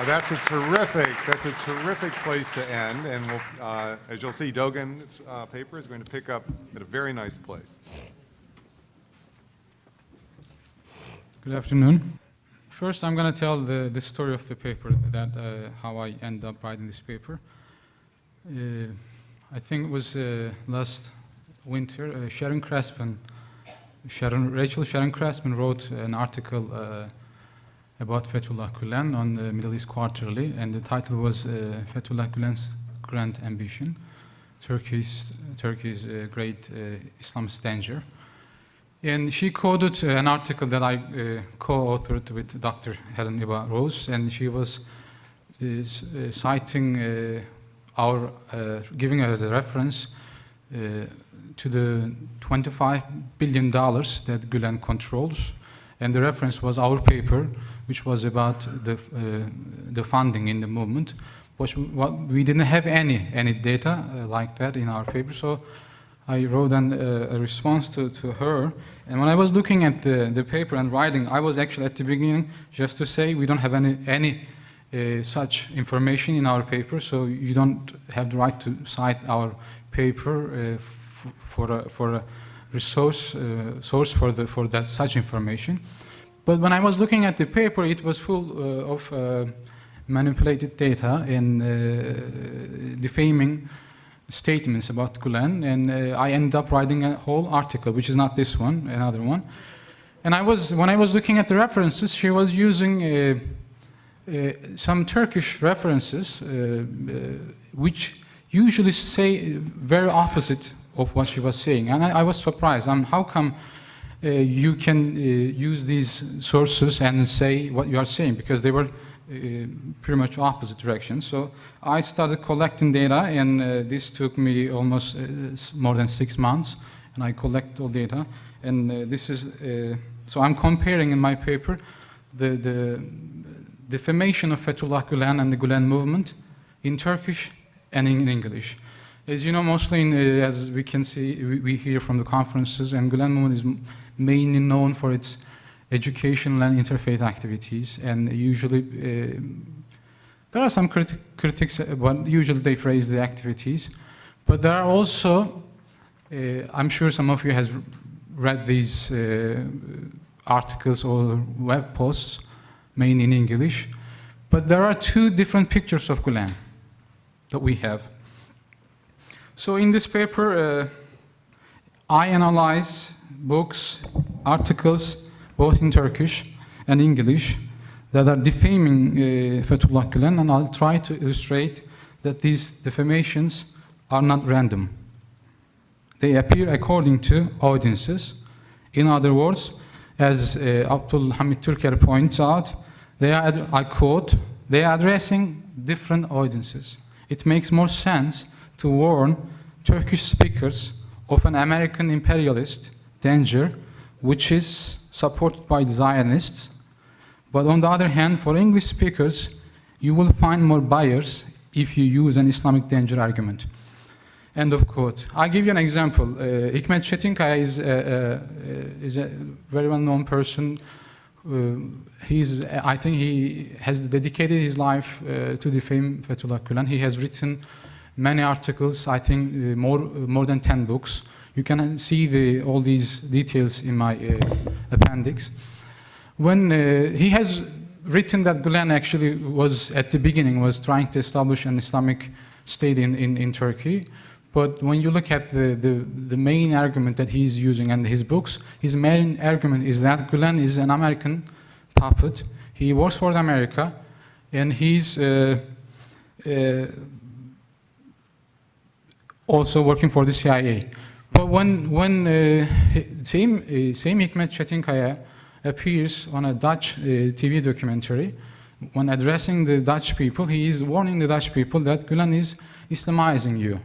That's a terrific place to end, and we'll, as you'll see, Dogan's paper is going to pick up at a very nice place. Good afternoon. First, I'm going to tell the story of the paper, that how I ended up writing this paper. I think it was last winter. Rachel Sharon Crespin wrote an article about Fethullah Gülen on the Middle East Quarterly, and the title was Fethullah Gülen's Grand Ambition, Turkey's Great Islamist Danger. And she quoted an article that I co-authored with Dr. Helen Iba Rose, and she was citing giving us a reference to the $25 billion that Gülen controls. And the reference was our paper, which was about the funding in the movement. We didn't have any data like that in our paper, so I wrote a response to her. And when I was looking at the paper and writing, I was actually at the beginning just to say we don't have any such information in our paper, so you don't have the right to cite our paper for a source for that such information. But when I was looking at the paper, it was full of manipulated data and defaming statements about Gülen, and I ended up writing a whole article, which is not this one, another one. And when I was looking at the references, she was using some Turkish references, which usually say very opposite of what she was saying, and I was surprised. How come you can use these sources and say what you are saying? Because they were pretty much opposite directions. So I started collecting data, and this took me almost more than 6 months, and I collect all data. And this is so I'm comparing in my paper the defamation of Fethullah Gülen and the Gülen movement in Turkish and in English. As you know, mostly, as we can see, we hear from the conferences, and Gülen movement is mainly known for its educational and interfaith activities, and usually there are some critics, but usually they praise the activities. But there are also, I'm sure some of you has read these articles or web posts, mainly in English, but there are two different pictures of Gülen that we have. So in this paper, I analyze books, articles, both in Turkish and English, that are defaming Fethullah Gülen, and I'll try to illustrate that these defamations are not random. They appear according to audiences. In other words, as Abdul Hamid Türker points out, I quote, they are addressing different audiences. It makes more sense to warn Turkish speakers of an American imperialist danger, which is supported by the Zionists. But on the other hand, for English speakers, you will find more buyers if you use an Islamic danger argument. End of quote. I'll give you an example. Hikmet Çetinkaya is a very well-known person. I think he has dedicated his life to defame Fethullah Gülen. He has written many articles, I think more than 10 books. You can see all these details in my appendix. When he has written that Gülen actually was, at the beginning, was trying to establish an Islamic state in Turkey. But when you look at the main argument that he's using in his books, his main argument is that Gülen is an American puppet. He works for America, and he's also working for the CIA. But when same Hikmet Çetinkaya appears on a Dutch TV documentary, when addressing the Dutch people, he is warning the Dutch people that Gülen is Islamizing you.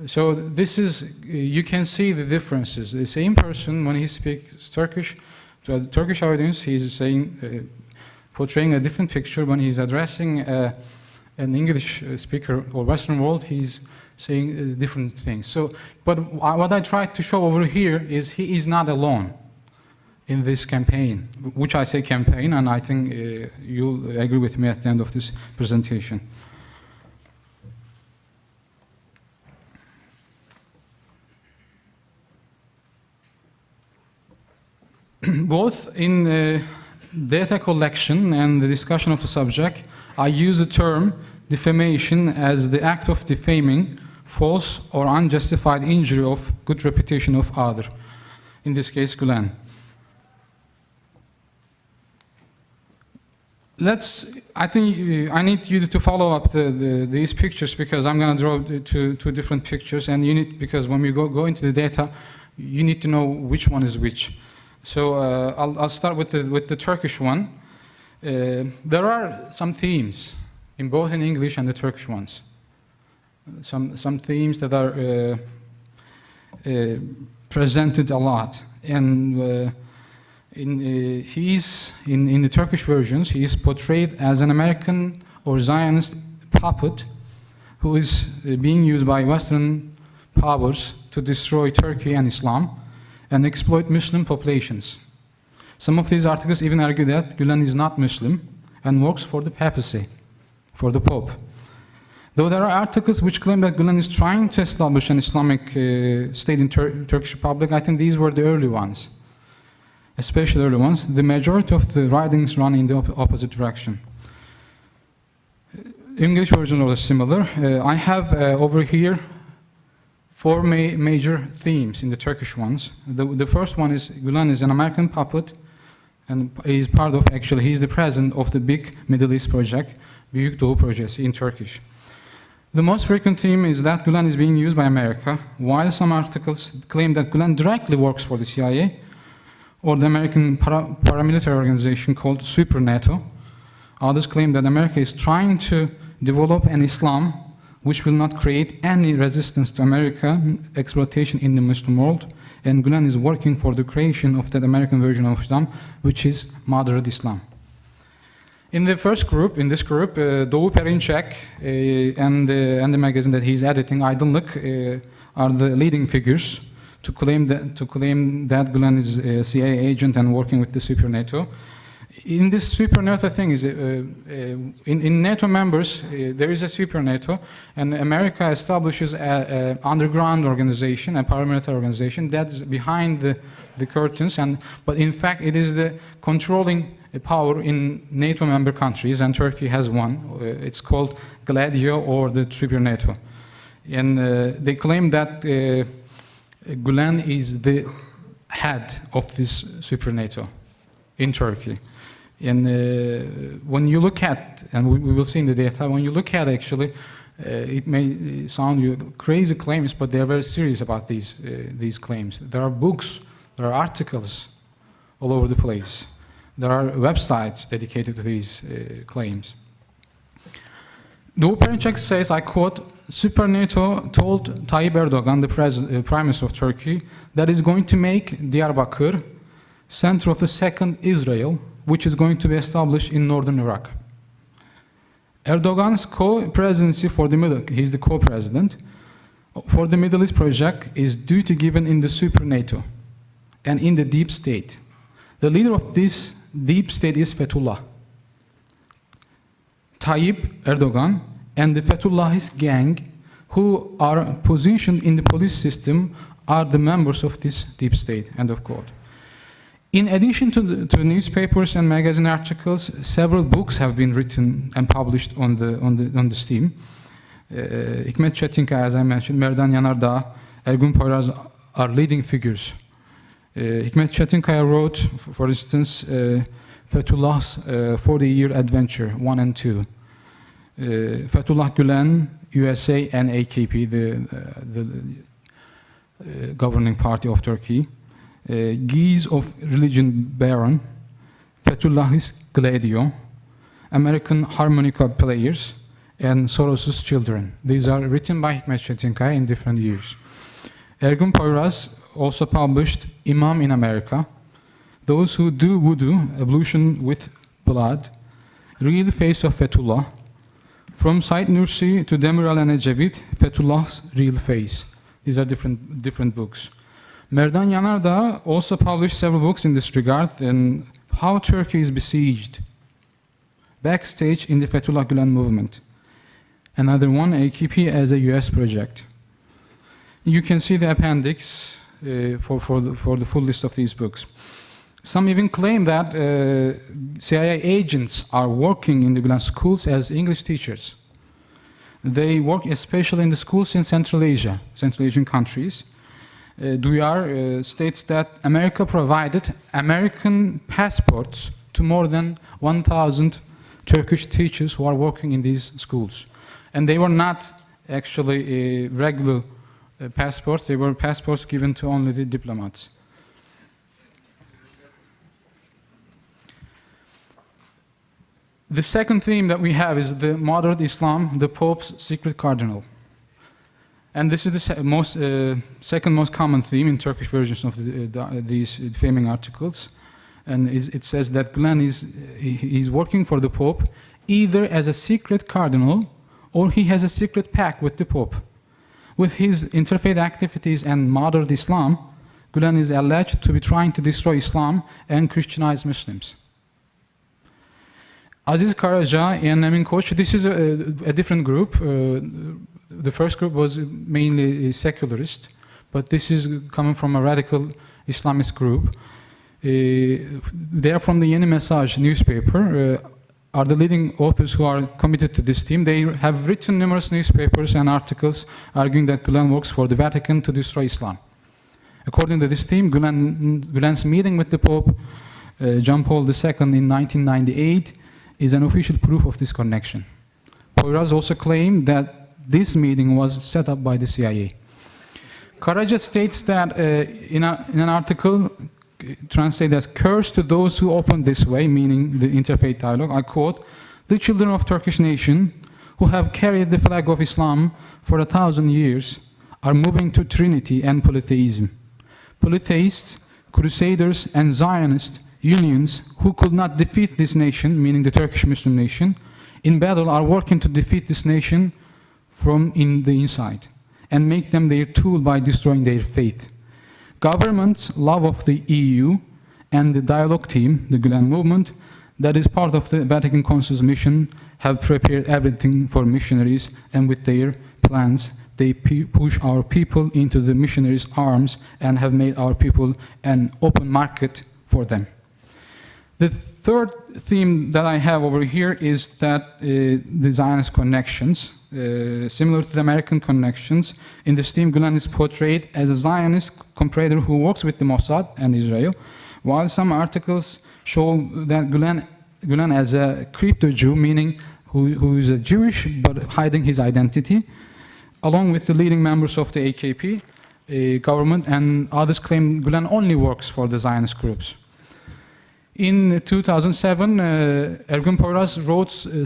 So this is, you can see the differences. The same person, when he speaks Turkish to a Turkish audience, he's saying, portraying a different picture. When he's addressing an English speaker or Western world, he's saying different things. So, but what I tried to show over here is he is not alone. in this campaign, which I say campaign, and I think you'll agree with me at the end of this presentation. Both in data collection and the discussion of the subject, I use the term defamation as the act of defaming false or unjustified injury of good reputation of other, in this case Gülen. I think I need you to follow up these pictures, because I'm going to draw two different pictures, and you need, because when we go into the data, you need to know which one is which. So I'll start with the Turkish one. There are some themes in both in English and the Turkish ones. Some themes that are presented a lot, and in the Turkish versions, he is portrayed as an American or Zionist puppet who is being used by Western powers to destroy Turkey and Islam and exploit Muslim populations. Some of these articles even argue that Gülen is not Muslim and works for the papacy, for the Pope. Though there are articles which claim that Gülen is trying to establish an Islamic state in Turkish Republic, I think these were the early ones, especially early ones. The majority of the writings run in the opposite direction. English versions are similar. I have over here four major themes in the Turkish ones. The first one is Gülen is an American puppet, and he's part of, actually, he's the president of the big Middle East project, Büyük Doğu Projesi in Turkish. The most frequent theme is that Gülen is being used by America, while some articles claim that Gülen directly works for the CIA or the American paramilitary organization called Super NATO. Others claim that America is trying to develop an Islam which will not create any resistance to American exploitation in the Muslim world, and Gülen is working for the creation of that American version of Islam, which is moderate Islam. In the first group, Doğu Perinçek and the magazine that he's editing, Aydınlık, are the leading figures to claim that Gülen is a CIA agent and working with the Super NATO. In this Super NATO thing, in NATO members, there is a Super NATO, and America establishes an underground organization, a paramilitary organization that's behind the curtains, but in fact it is the controlling power in NATO member countries, and Turkey has one. It's called Gladio, or the Super NATO. And they claim that Gülen is the head of this Super NATO in Turkey. And when you look at, and we will see in the data, when you look at actually, it may sound you crazy claims, but they are very serious about these claims. There are books, there are articles all over the place. There are websites dedicated to these claims. Doğu Perinçek says, I quote, Super NATO told Tayyip Erdogan, the Prime Minister of Turkey, that is going to make Diyarbakir center of the second Israel, which is going to be established in northern Iraq. Erdogan's co-presidency for the Middle, he's the co-president, for the Middle East project is due to given in the Super NATO and in the deep state. The leader of this deep state is Fethullah. Tayyip Erdogan and the Fethullahist gang, who are positioned in the police system, are the members of this deep state, end of quote. In addition to newspapers and magazine articles, several books have been written and published on this theme. Hikmet Çetinkaya, as I mentioned, Merdan Yanardağ, Ergun Poyraz are leading figures. Hikmet Çetinkaya wrote, for instance, Fethullah's 40-year adventure, 1 and 2. Fethullah Gülen, USA and AKP, the governing party of Turkey. Geese of Religion Baron, Fethullahist Gladio, American harmonica players, and Soros's children. These are written by Hikmet Çetinkaya in different years. Ergun Poyraz also published Imam in America, Those Who Do Voodoo, Ablution with Blood, Real Face of Fethullah, From Said Nursi to Demirel and Ecevit, Fethullah's Real Face. These are different books. Merdan Yanardağ also published several books in this regard, and How Turkey is Besieged, Backstage in the Fethullah Gülen Movement. Another one, AKP as a US project. You can see the appendix for the full list of these books. Some even claim that CIA agents are working in the Gülen schools as English teachers. They work especially in the schools in Central Asia, Central Asian countries. Duyar states that America provided American passports to more than 1,000 Turkish teachers who are working in these schools. And they were not actually regular passports, they were passports given to only the diplomats. The second theme that we have is the modern Islam, the Pope's secret cardinal. And this is the second most common theme in Turkish versions of these defaming articles. And it says that Gülen is working for the Pope either as a secret cardinal or he has a secret pact with the Pope. With his interfaith activities and modern Islam, Gülen is alleged to be trying to destroy Islam and Christianize Muslims. Aziz Karaca and Emin Koç, this is a different group. The first group was mainly secularist, but this is coming from a radical Islamist group. They are from the Yeni Mesaj newspaper, are the leading authors who are committed to this team. They have written numerous newspapers and articles arguing that Gülen works for the Vatican to destroy Islam. According to this team, Gülen's meeting with the Pope, John Paul II in 1998, is an official proof of this connection. Poyraz also claimed that this meeting was set up by the CIA. Karaca states that in an article translated as "curse to those who open this way," meaning the interfaith dialogue, I quote, "The children of Turkish nation who have carried the flag of Islam for 1,000 years are moving to Trinity and polytheism. Polytheists, crusaders, and Zionist unions who could not defeat this nation," meaning the Turkish Muslim nation, "in battle are working to defeat this nation from in the inside and make them their tool by destroying their faith. Government's love of the EU and the dialogue team, the Gülen movement, that is part of the Vatican Council's mission, have prepared everything for missionaries, and with their plans, they push our people into the missionaries' arms and have made our people an open market for them." The third theme that I have over here is that the Zionist connections, similar to the American connections. In this theme, Gülen is portrayed as a Zionist comparator who works with the Mossad and Israel, while some articles show that Gülen as a crypto-Jew, meaning who is a Jewish but hiding his identity, along with the leading members of the AKP government, and others claim Gülen only works for the Zionist groups. In 2007, Ergun Poyraz wrote a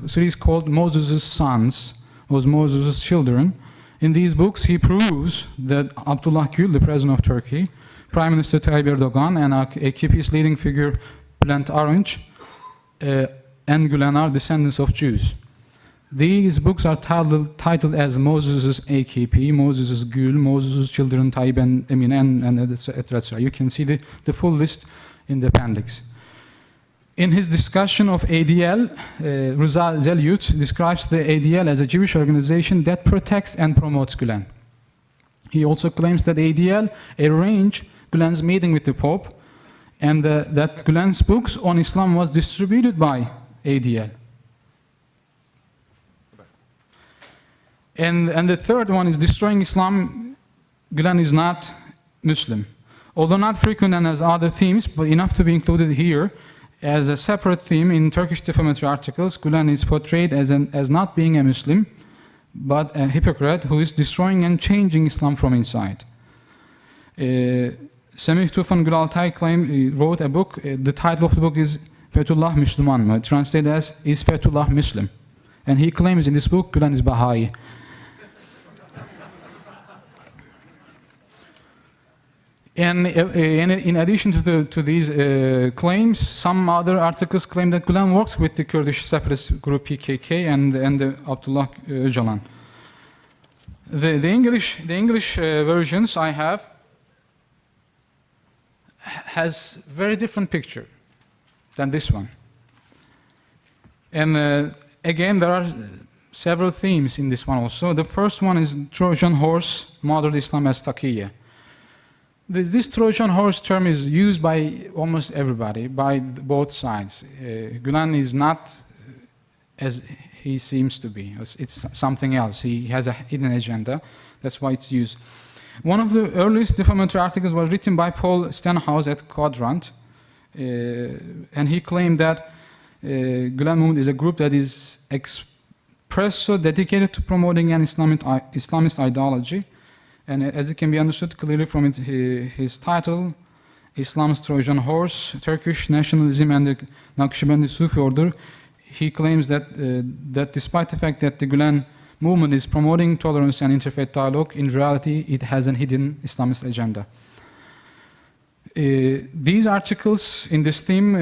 series called Moses' Sons, or Moses' Children. In these books, he proves that Abdullah Gül, the president of Turkey, Prime Minister Tayyip Erdogan, and AKP's leading figure Bülent Arınç, and Gülen are descendants of Jews. These books are titled as Moses' AKP, Moses' Gül, Moses' Children, Tayyip and Emin, and etc. You can see the full list in the appendix. In his discussion of ADL, Rıza Zelyut describes the ADL as a Jewish organization that protects and promotes Gülen. He also claims that ADL arranged Gülen's meeting with the Pope, and that Gülen's books on Islam was distributed by ADL. And the third one is destroying Islam. Gülen is not Muslim. Although not frequent and as other themes, but enough to be included here as a separate theme in Turkish defamatory articles, Gülen is portrayed as not being a Muslim, but a hypocrite who is destroying and changing Islam from inside. Semih Tufan Gülaltay wrote a book. The title of the book is Fethullah Müslüman mı? Translated as Is Fethullah Muslim? And he claims in this book Gülen is Baha'i. And in addition to these claims, some other articles claim that Gülen works with the Kurdish separatist group PKK and the Abdullah Öcalan. The English versions I have has very different picture than this one. And again, there are several themes in this one also. The first one is Trojan horse, modern Islam as taqiyya. This Trojan horse term is used by almost everybody, by both sides. Gülen is not as he seems to be. It's something else. He has a hidden agenda. That's why it's used. One of the earliest defamatory articles was written by Paul Stenhouse at Quadrant. And he claimed that Gülen movement is a group that is expresso dedicated to promoting an Islamist ideology. And as it can be understood clearly from his title, Islam's Trojan Horse, Turkish Nationalism and the Naqshbandi Sufi Order, he claims that, that despite the fact that the Gülen movement is promoting tolerance and interfaith dialogue, in reality it has a hidden Islamist agenda. These articles in this theme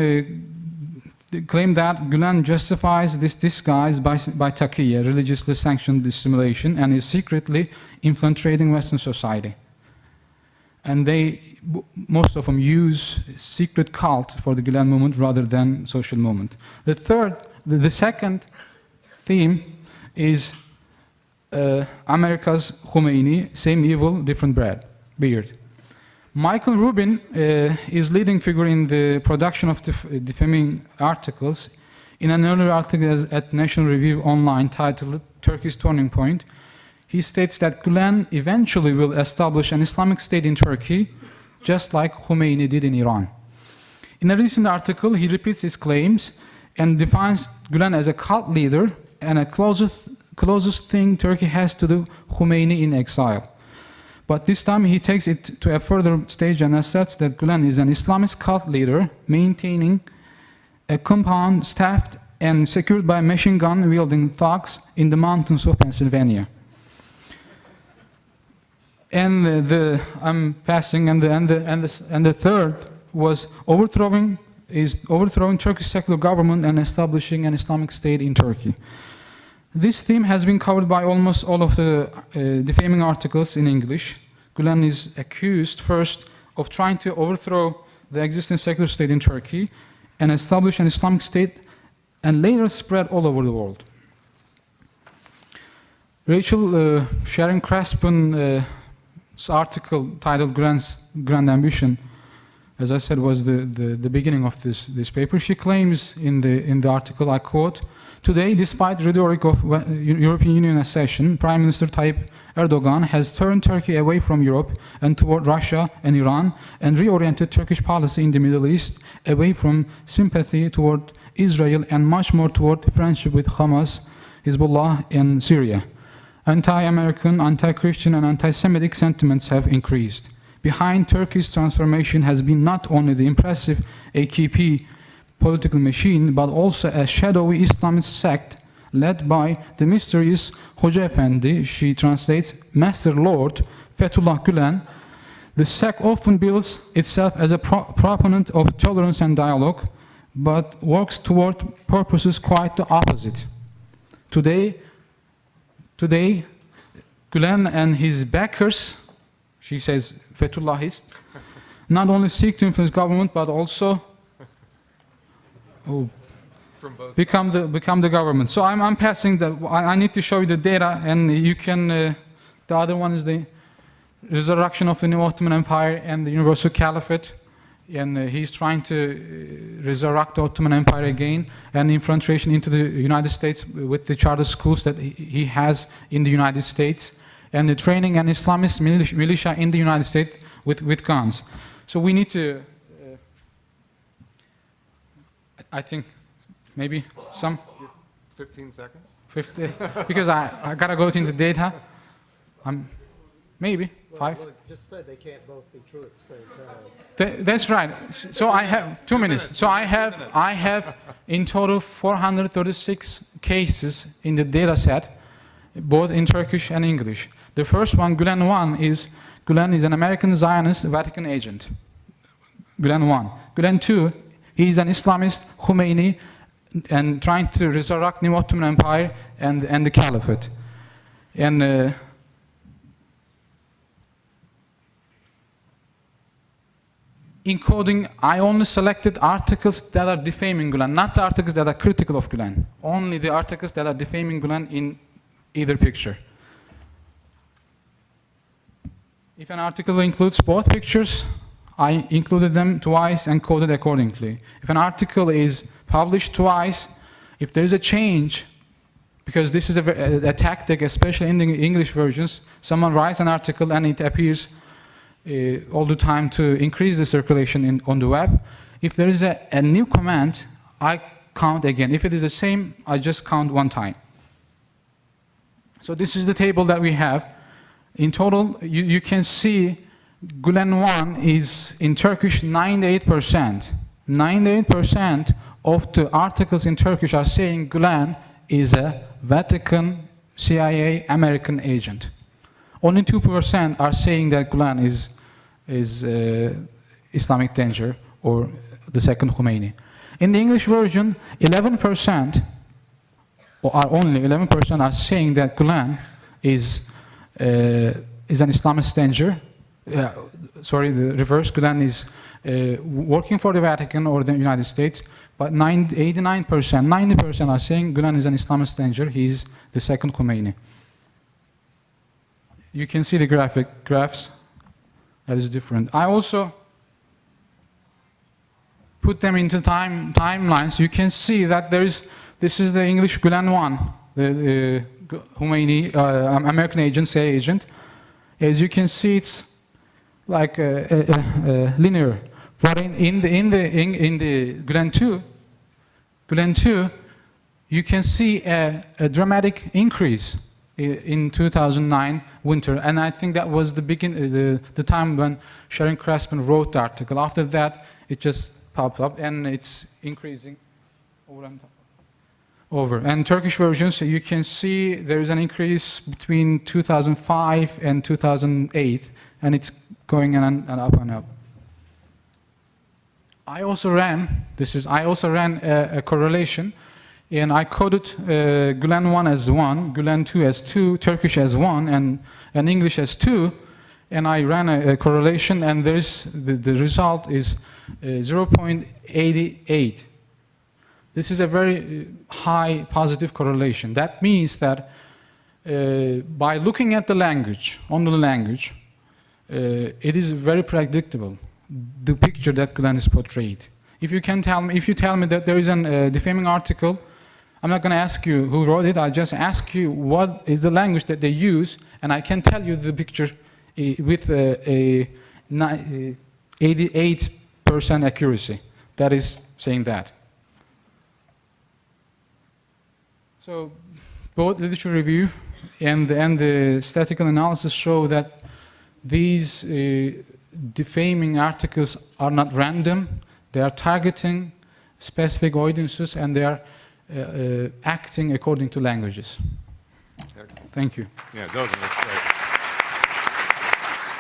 claim that Gülen justifies this disguise by taqiyya, religiously sanctioned dissimulation, and is secretly infiltrating Western society. And most of them use secret cult for the Gülen movement rather than social movement. The second theme is America's Khomeini, same evil, different beard. Michael Rubin is leading figure in the production of defaming articles. In an earlier article at National Review Online titled Turkey's Turning Point, he states that Gülen eventually will establish an Islamic State in Turkey, just like Khomeini did in Iran. In a recent article, he repeats his claims and defines Gülen as a cult leader and a closest thing Turkey has to the Khomeini in exile. But this time he takes it to a further stage and asserts that Gülen is an Islamist cult leader maintaining a compound staffed and secured by machine gun wielding thugs in the mountains of Pennsylvania. And I'm passing, and the third was overthrowing Turkish secular government and establishing an Islamic State in Turkey. This theme has been covered by almost all of the defaming articles in English. Gülen is accused first of trying to overthrow the existing secular state in Turkey and establish an Islamic State, and later spread all over the world. Rachel Sharon Crespin's article titled Gülen's Grand Ambition, as I said, was the beginning of this paper. She claims in the article, I quote, "Today, despite rhetoric of European Union accession, Prime Minister Tayyip Erdogan has turned Turkey away from Europe and toward Russia and Iran, and reoriented Turkish policy in the Middle East away from sympathy toward Israel and much more toward friendship with Hamas, Hezbollah, and Syria. Anti-American, anti-Christian, and anti-Semitic sentiments have increased. Behind Turkey's transformation has been not only the impressive AKP political machine, but also a shadowy Islamist sect led by the mysterious Hoca Efendi, she translates, Master Lord Fethullah Gülen. The sect often bills itself as a proponent of tolerance and dialogue, but works toward purposes quite the opposite. Today, Gülen and his backers, she says Fethullahist, not only seek to influence government, but also become the government. So I'm passing I need to show you the data, and you can, the other one is the resurrection of the New Ottoman Empire and the Universal Caliphate, and he's trying to resurrect the Ottoman Empire again, and infiltration into the United States with the charter schools that he has in the United States, and the training an Islamist militia in the United States with guns. So we need to, I think, maybe some 15 seconds? 50, because I gotta go into data. Maybe 5. Well, just said they can't both be true at the same time. That's right. So I have 2 minutes. So I have in total 436 cases in the data set, both in Turkish and English. The first one, Gülen 1, Gülen is an American Zionist Vatican agent. Gülen 1. Gülen 2, he is an Islamist Khomeini and trying to resurrect New Ottoman Empire and the Caliphate. And encoding, I only selected articles that are defaming Gülen, not the articles that are critical of Gülen. Only the articles that are defaming Gülen in either picture. If an article includes both pictures, I included them twice and coded accordingly. If an article is published twice, if there is a change, because this is a tactic, especially in the English versions, someone writes an article and it appears all the time to increase the circulation on the web. If there is a new comment, I count again. If it is the same, I just count one time. So this is the table that we have. In total, you can see Gülen 1 is in Turkish 98%. 98% of the articles in Turkish are saying Gülen is a Vatican, CIA, American agent. Only 2% are saying that Gülen is Islamic danger or the second Khomeini. In the English version, 11% or only 11% are saying that Gülen is an Islamist danger. Sorry, the reverse. Gülen is working for the Vatican or the United States, but 89%, 90% are saying Gülen is an Islamist danger. He's the second Khomeini. You can see the graphs. That is different. I also put them into timelines. You can see that this is the English Gülen 1, the Khomeini, American agent, CIA agent. As you can see, it's like linear. But in the Gülen 2, you can see a dramatic increase in 2009 winter, and I think that was the time when Sharon Craftsman wrote the article. After that, it just popped up, and it's increasing over. And Turkish versions, you can see there is an increase between 2005 and 2008, and it's going on and up and up. I also ran a correlation, and I coded Gülen 1 as 1, Gülen 2 as 2, Turkish as 1, and English as 2, and I ran a correlation, and the result is 0.88. This is a very high positive correlation. That means that by looking at the language, it is very predictable, the picture that Gülen is portrayed. If you tell me that there is a defaming article, I'm not going to ask you who wrote it. I'll just ask you what is the language that they use, and I can tell you the picture with a 88% accuracy. That is saying that. So both literature review and the statistical analysis show that these defaming articles are not random. They are targeting specific audiences, and they are acting according to languages. Thank you. Yeah, Dogan, that's great.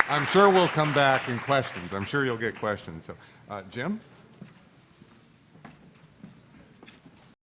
I'm sure we'll come back in questions. I'm sure you'll get questions. So, Jim?